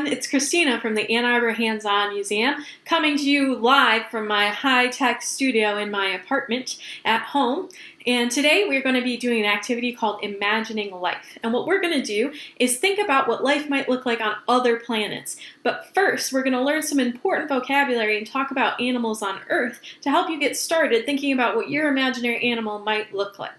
everyone, it's Christina from the Ann Arbor Hands-On Museum, coming to you live from my high-tech studio in my apartment at home. And today we're going to be doing an activity called Imagining Life. And what we're going to do is think about what life might look like on other planets. But first, we're going to learn some important vocabulary and talk about animals on Earth to help you get started thinking about what your imaginary animal might look like.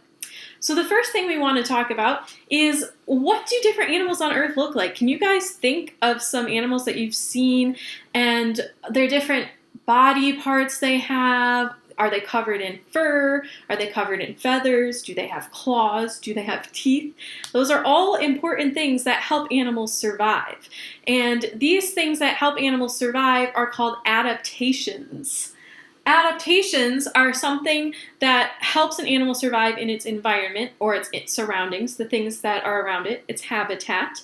So the first thing we want to talk about is, what do different animals on Earth look like? Can you guys think of some animals that you've seen and their different body parts they have? Are they covered in fur? Are they covered in feathers? Do they have claws? Do they have teeth? Those are all important things that help animals survive. And these things that help animals survive are called adaptations. Adaptations are something that helps an animal survive in its environment or its surroundings, the things that are around it, its habitat.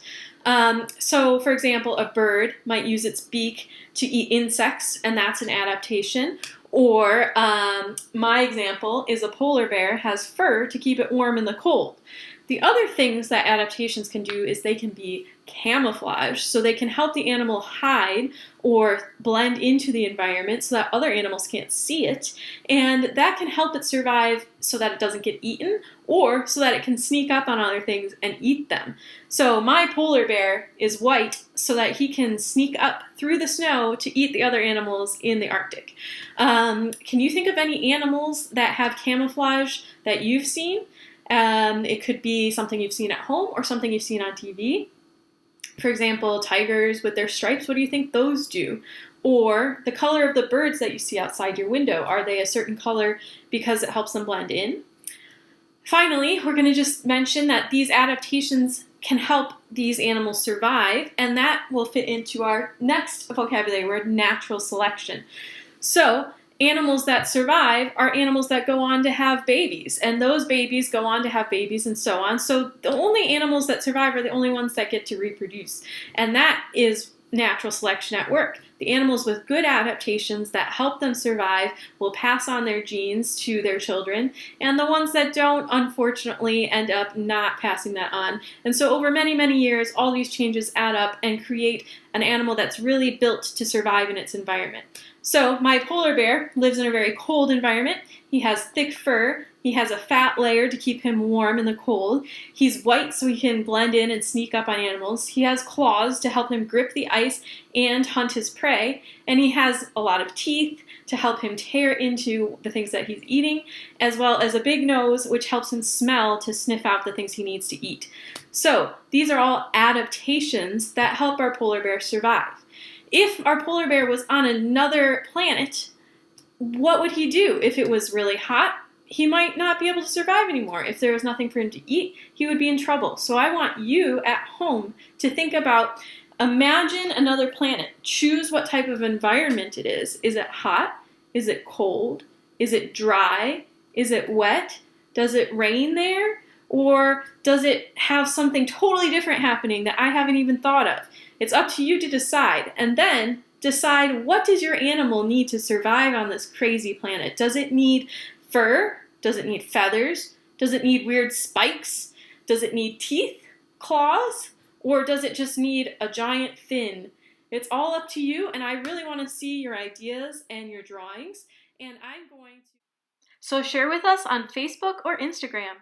So, for example, a bird might use its beak to eat insects, and that's an adaptation. Or my example is a polar bear has fur to keep it warm in the cold. The other things that adaptations can do is they can be camouflage, so they can help the animal hide or blend into the environment so that other animals can't see it, and that can help it survive so that it doesn't get eaten or so that it can sneak up on other things and eat them. So my polar bear is white so that he can sneak up through the snow to eat the other animals in the Arctic. Can you think of any animals that have camouflage that you've seen? It could be something you've seen at home or something you've seen on TV. For example, tigers with their stripes, what do you think those do? Or the color of the birds that you see outside your window, are they a certain color because it helps them blend in? Finally, we're going to just mention that these adaptations can help these animals survive, and that will fit into our next vocabulary word, natural selection. So, animals that survive are animals that go on to have babies, and those babies go on to have babies and so on. So the only animals that survive are the only ones that get to reproduce, and that is natural selection at work. The animals with good adaptations that help them survive will pass on their genes to their children, and the ones that don't, unfortunately, end up not passing that on. And so over many, many years, all these changes add up and create an animal that's really built to survive in its environment. So my polar bear lives in a very cold environment. He has thick fur. He has a fat layer to keep him warm in the cold. He's white so he can blend in and sneak up on animals. He has claws to help him grip the ice and hunt his prey. And he has a lot of teeth to help him tear into the things that he's eating, as well as a big nose which helps him smell to sniff out the things he needs to eat. So these are all adaptations that help our polar bear survive. If our polar bear was on another planet, what would he do? If it was really hot, he might not be able to survive anymore. If there was nothing for him to eat, he would be in trouble. So I want you at home to think about, imagine another planet. Choose what type of environment it is. Is it hot? Is it cold? Is it dry? Is it wet? Does it rain there? Or does it have something totally different happening that I haven't even thought of? It's up to you to decide, and then decide, what does your animal need to survive on this crazy planet? Does it need fur? Does it need feathers? Does it need weird spikes? Does it need teeth, claws? Or does it just need a giant fin? It's all up to you, and I really want to see your ideas and your drawings, and I'm going to... So share with us on Facebook or Instagram.